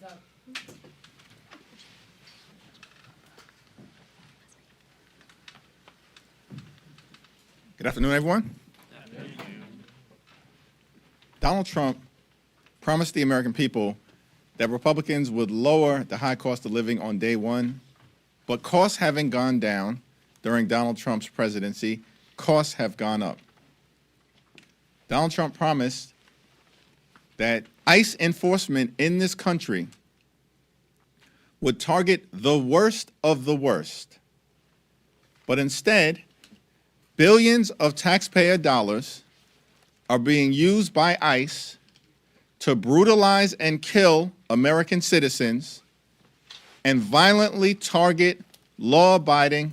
Time's up. Good afternoon, everyone. Donald Trump promised the American people that Republicans would lower the high cost of living on day one, but costs haven't gone down during Donald Trump's presidency. Costs have gone up. Donald Trump promised that ICE enforcement in this country would target the worst of the worst, but instead, billions of taxpayer dollars are being used by ICE to brutalize and kill American citizens and violently target law-abiding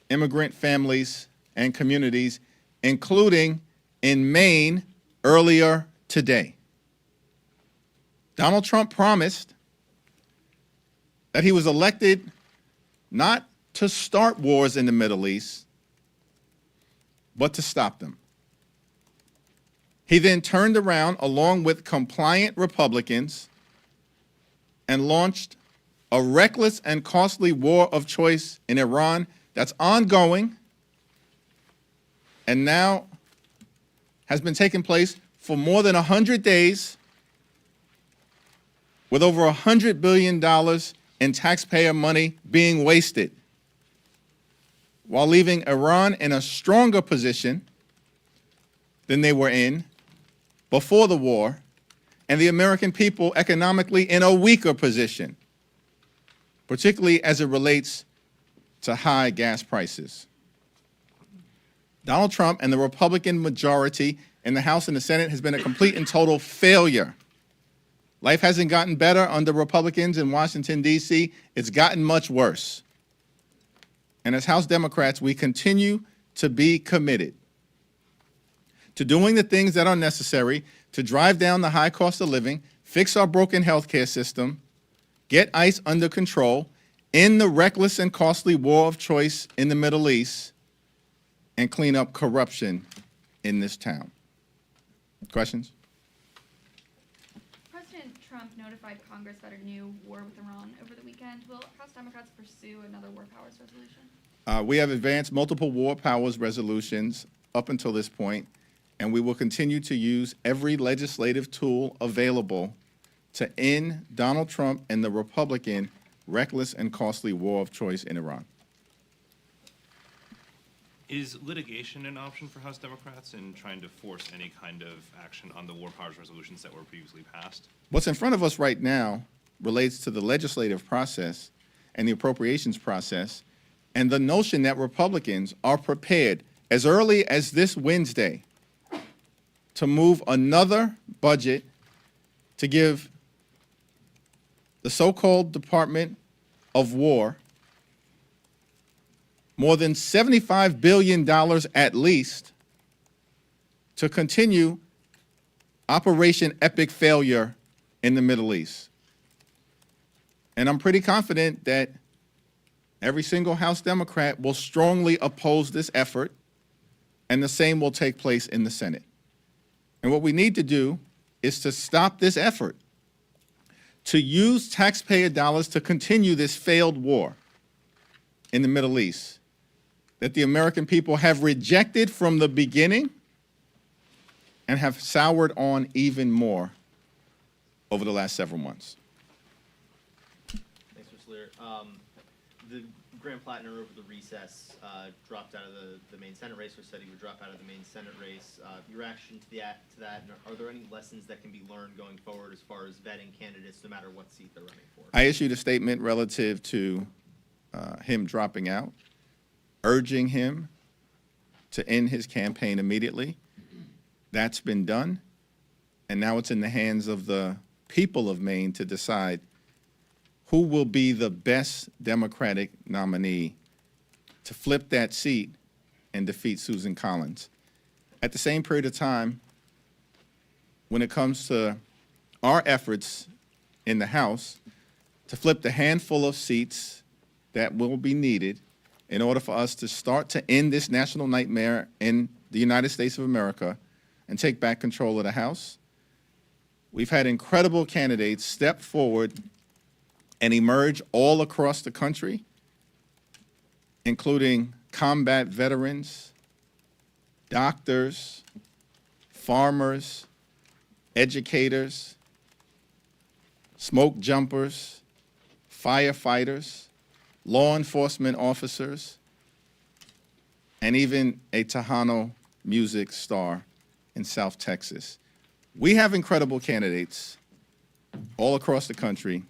immigrant families and communities, including in Maine earlier today. Donald Trump promised that he was elected not to start wars in the Middle East, but to stop them. He then turned around along with compliant Republicans and launched a reckless and costly war of choice in Iran that's ongoing and now has been taking place for more than 100 days with over $100 billion in taxpayer money being wasted, while leaving Iran in a stronger position than they were in before the war, and the American people economically in a weaker position, particularly as it relates to high gas prices. Donald Trump and the Republican majority in the House and the Senate has been a complete and total failure. Life hasn't gotten better under Republicans in Washington, D.C. It's gotten much worse. And as House Democrats, we continue to be committed to doing the things that are necessary to drive down the high cost of living, fix our broken healthcare system, get ICE under control, end the reckless and costly war of choice in the Middle East, and clean up corruption in this town. Questions? President Trump notified Congress about a new war with Iran over the weekend. Will House Democrats pursue another war powers resolution? We have advanced multiple war powers resolutions up until this point, and we will continue to use every legislative tool available to end Donald Trump and the Republican reckless and costly war of choice in Iran. Is litigation an option for House Democrats in trying to force any kind of action on the war powers resolutions that were previously passed? What's in front of us right now relates to the legislative process and the appropriations process, and the notion that Republicans are prepared as early as this Wednesday to move another budget to give the so-called Department of War more than $75 billion at least to continue Operation Epic Failure in the Middle East. And I'm pretty confident that every single House Democrat will strongly oppose this effort, and the same will take place in the Senate. And what we need to do is to stop this effort, to use taxpayer dollars to continue this failed war in the Middle East that the American people have rejected from the beginning and have soured on even more over the last several months. Thanks, Mr. Leader. The Graham Plattner over the recess dropped out of the main Senate race, or said he would drop out of the main Senate race. Your reaction to that, and are there any lessons that can be learned going forward as far as vetting candidates, no matter what seat they're running for? I issued a statement relative to him dropping out, urging him to end his campaign immediately. That's been done, and now it's in the hands of the people of Maine to decide who will be the best Democratic nominee to flip that seat and defeat Susan Collins. At the same period of time, when it comes to our efforts in the House to flip the handful of seats that will be needed in order for us to start to end this national nightmare in the United States of America and take back control of the House, We've had incredible candidates step forward and emerge all across the country, including combat veterans, doctors, farmers, educators, smoke jumpers, firefighters, law enforcement officers, and even a Tejano music star in South Texas. We have incredible candidates all across the country,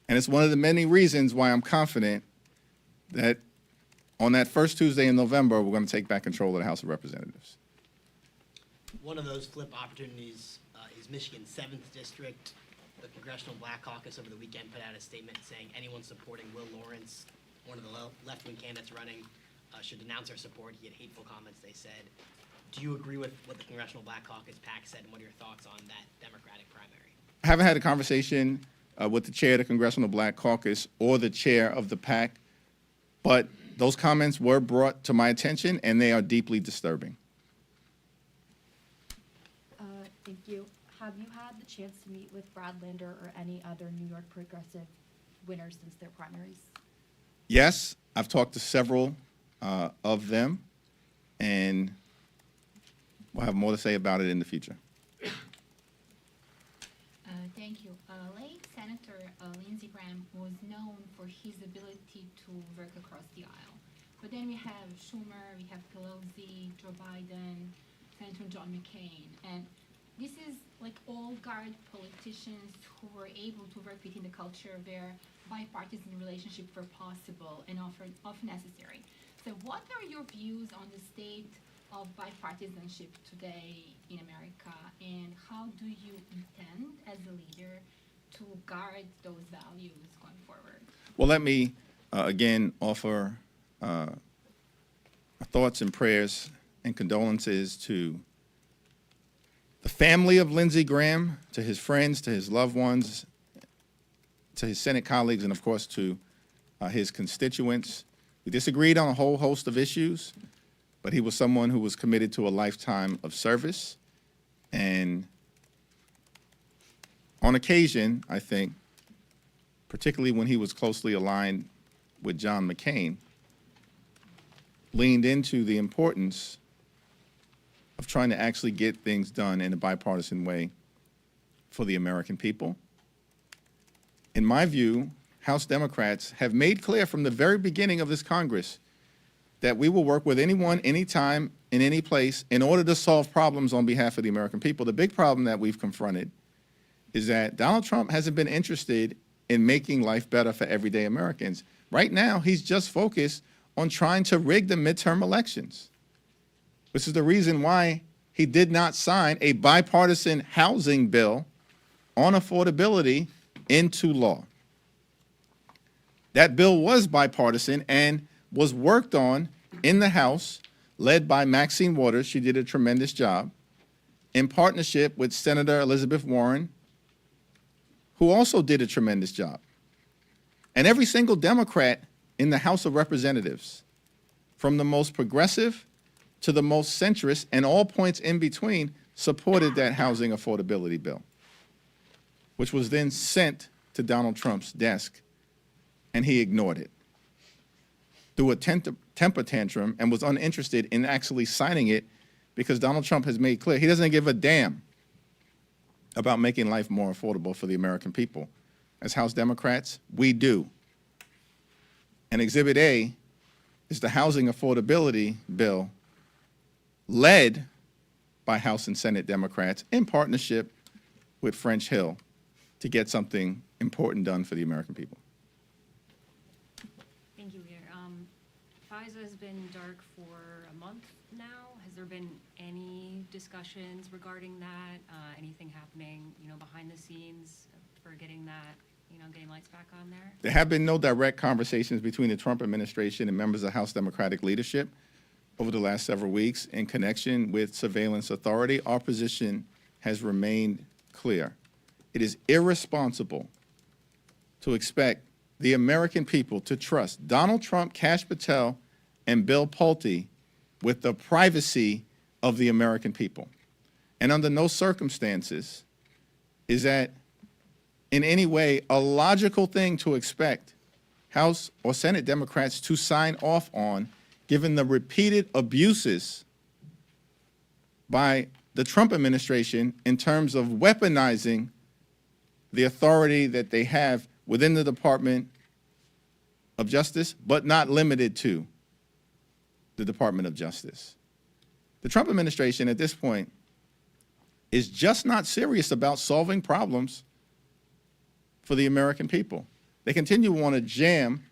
and it's one of the many reasons why I'm confident that on that first Tuesday in November, we're going to take back control of the House of Representatives. One of those flip opportunities is Michigan's 7th District. The Congressional Black Caucus over the weekend put out a statement saying anyone supporting Will Lawrence, one of the left-wing candidates running, should denounce their support. He had hateful comments, they said. Do you agree with what the Congressional Black Caucus PAC said, and what are your thoughts on that Democratic primary? I haven't had a conversation with the chair of the Congressional Black Caucus or the chair of the PAC, but those comments were brought to my attention, and they are deeply disturbing. Thank you. Have you had the chance to meet with Brad Lander or any other New York progressive winners since their primaries? Yes, I've talked to several of them, and we'll have more to say about it in the future. Thank you. Late Senator Lindsey Graham was known for his ability to work across the aisle. But then we have Schumer, we have Pelosi, Joe Biden, Senator John McCain. And this is like all guard politicians who were able to work within the culture where bipartisan relationships were possible and often necessary. So what are your views on the state of bipartisanship today in America, and how do you intend as a leader to guard those values going forward? Well, let me again offer thoughts and prayers and condolences to the family of Lindsey Graham, to his friends, to his loved ones, to his Senate colleagues, and of course to his constituents. We disagreed on a whole host of issues, but he was someone who was committed to a lifetime of service. And on occasion, I think, particularly when he was closely aligned with John McCain, leaned into the importance of trying to actually get things done in a bipartisan way for the American people. In my view, House Democrats have made clear from the very beginning of this Congress that we will work with anyone, anytime, in any place in order to solve problems on behalf of the American people. The big problem that we've confronted is that Donald Trump hasn't been interested in making life better for everyday Americans. Right now, he's just focused on trying to rig the midterm elections. This is the reason why he did not sign a bipartisan housing bill on affordability into law. That bill was bipartisan and was worked on in the House, led by Maxine Waters. She did a tremendous job, in partnership with Senator Elizabeth Warren, who also did a tremendous job. And every single Democrat in the House of Representatives, from the most progressive to the most centrist and all points in between, supported that housing affordability bill, which was then sent to Donald Trump's desk, and he ignored it, threw a temper tantrum, and was uninterested in actually signing it because Donald Trump has made clear he doesn't give a damn about making life more affordable for the American people. As House Democrats, we do. And Exhibit A is the housing affordability bill led by House and Senate Democrats in partnership with French Hill to get something important done for the American people. Thank you, Leader. FISA has been dark for a month now. Has there been any discussions regarding that? Anything happening, behind the scenes for getting that, getting lights back on there? There have been no direct conversations between the Trump administration and members of House Democratic leadership over the last several weeks in connection with surveillance authority. Our position has remained clear. It is irresponsible to expect the American people to trust Donald Trump, Kash Patel, and Bill Pulte with the privacy of the American people. And under no circumstances is that in any way a logical thing to expect House or Senate Democrats to sign off on, given the repeated abuses by the Trump administration in terms of weaponizing the authority that they have within the Department of Justice, but not limited to the Department of Justice. The Trump administration at this point is just not serious about solving problems for the American people. They continue to want to jam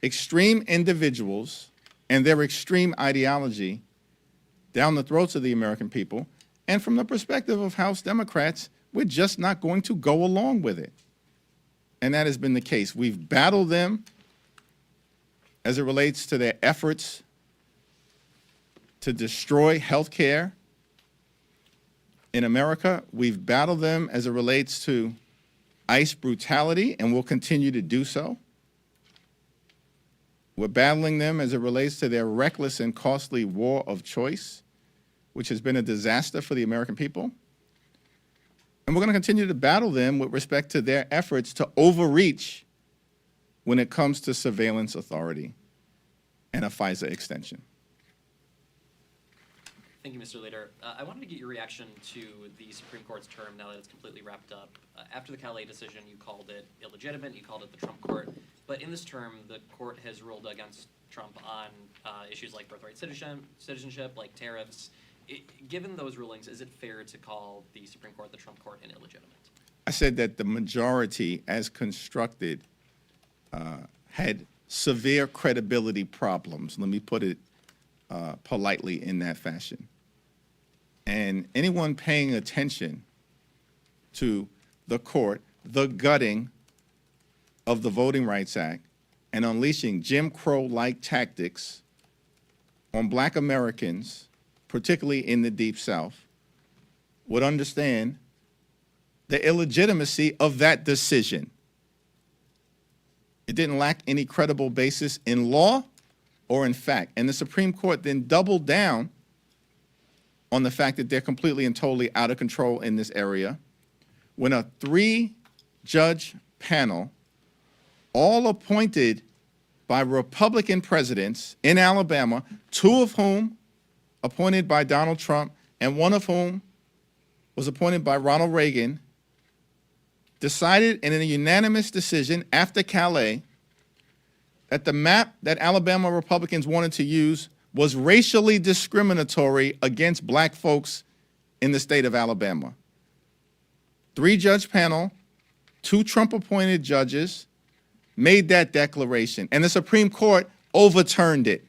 extreme individuals and their extreme ideology down the throats of the American people. And from the perspective of House Democrats, we're just not going to go along with it. And that has been the case. We've battled them as it relates to their efforts to destroy health care in America. We've battled them as it relates to ICE brutality, and will continue to do so. We're battling them as it relates to their reckless and costly war of choice, which has been a disaster for the American people. And we're going to continue to battle them with respect to their efforts to overreach when it comes to surveillance authority and a FISA extension. Thank you, Mr. Leader. I wanted to get your reaction to the Supreme Court's term now that it's completely wrapped up. After the Calais decision, you called it illegitimate, you called it the Trump court. But in this term, the court has ruled against Trump on issues like birthright citizenship, like tariffs. Given those rulings, is it fair to call the Supreme Court, the Trump court, illegitimate? I said that the majority, as constructed, had severe credibility problems. Let me put it politely in that fashion. And anyone paying attention to the court, the gutting of the Voting Rights Act and unleashing Jim Crow-like tactics on Black Americans, particularly in the Deep South, would understand the illegitimacy of that decision. It didn't lack any credible basis in law or in fact. And the Supreme Court then doubled down on the fact that they're completely and totally out of control in this area when a 3-judge panel, all appointed by Republican presidents in Alabama, 2 of whom appointed by Donald Trump and 1 of whom was appointed by Ronald Reagan, decided in a unanimous decision after Calais that the map that Alabama Republicans wanted to use was racially discriminatory against Black folks in the state of Alabama. 3-judge panel, 2 Trump-appointed judges made that declaration, and the Supreme Court overturned it.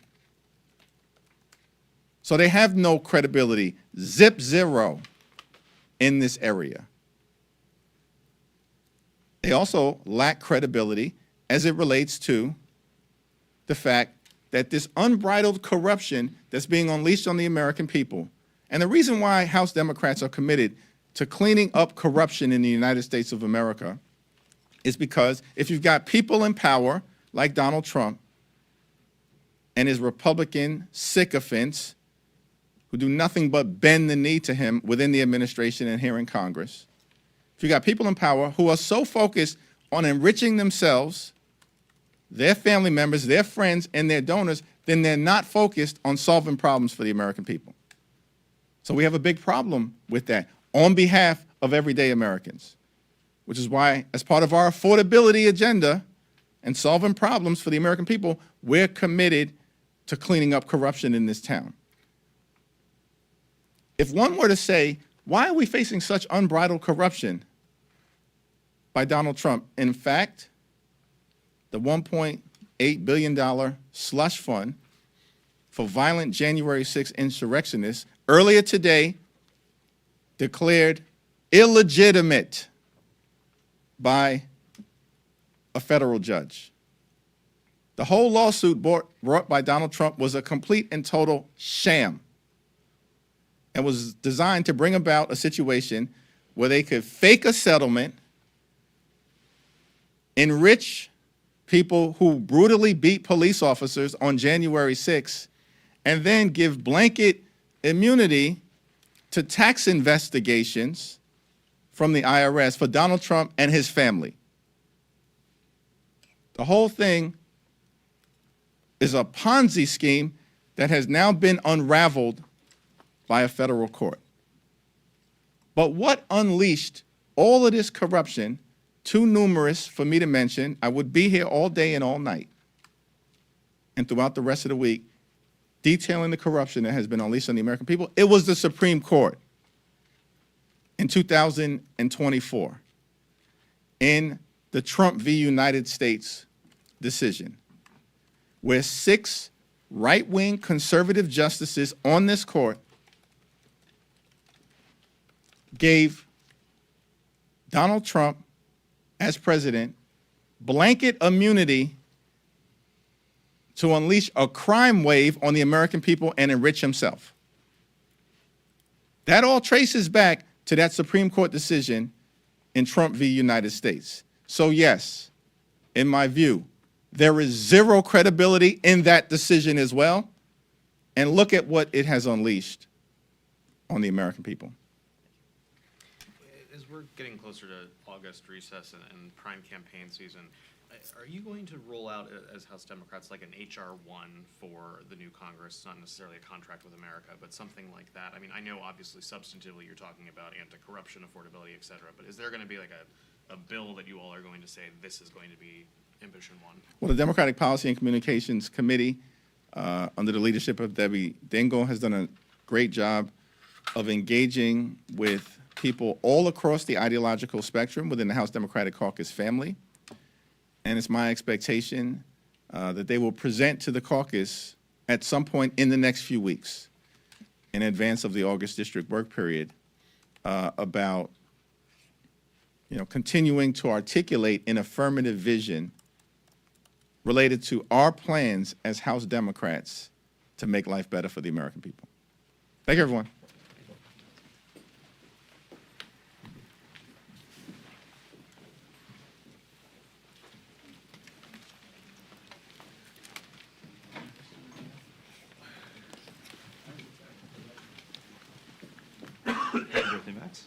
So they have no credibility, zero, in this area. They also lack credibility as it relates to the fact that this unbridled corruption that's being unleashed on the American people, and the reason why House Democrats are committed to cleaning up corruption in the United States of America is because if you've got people in power like Donald Trump and his Republican sycophants who do nothing but bend the knee to him within the administration and here in Congress, if you've got people in power who are so focused on enriching themselves, their family members, their friends, and their donors, then they're not focused on solving problems for the American people. So we have a big problem with that on behalf of everyday Americans, which is why, as part of our affordability agenda and solving problems for the American people, we're committed to cleaning up corruption in this town. If one were to say, why are we facing such unbridled corruption by Donald Trump? In fact, the $1.8 billion slush fund for violent January 6 insurrectionists earlier today declared illegitimate by a federal judge. The whole lawsuit brought by Donald Trump was a complete and total sham and was designed to bring about a situation where they could fake a settlement, enrich people who brutally beat police officers on January 6th, and then give blanket immunity to tax investigations from the IRS for Donald Trump and his family. The whole thing is a Ponzi scheme that has now been unraveled by a federal court. But what unleashed all of this corruption, too numerous for me to mention? I would be here all day and all night and throughout the rest of the week detailing the corruption that has been unleashed on the American people. It was the Supreme Court in 2024 in the Trump v. United States decision, where 6 right-wing conservative justices on this court gave Donald Trump, as president, blanket immunity to unleash a crime wave on the American people and enrich himself. That all traces back to that Supreme Court decision in Trump v. United States. So yes, in my view, there is zero credibility in that decision as well. And look at what it has unleashed on the American people. As we're getting closer to August recess and prime campaign season, are you going to roll out, as House Democrats, like an HR 1 for the new Congress, not necessarily a contract with America, but something like that? I mean, I know obviously substantively you're talking about anti-corruption, affordability, et cetera, but is there going to be like a bill that you all are going to say this is going to be Ambition 1? Well, the Democratic Policy and Communications Committee, under the leadership of Debbie Dingell, has done a great job of engaging with people all across the ideological spectrum within the House Democratic Caucus family. And it's my expectation that they will present to the caucus at some point in the next few weeks, in advance of the August district work period, about continuing to articulate an affirmative vision related to our plans as House Democrats to make life better for the American people. Thank you, everyone. Happy birthday, Max.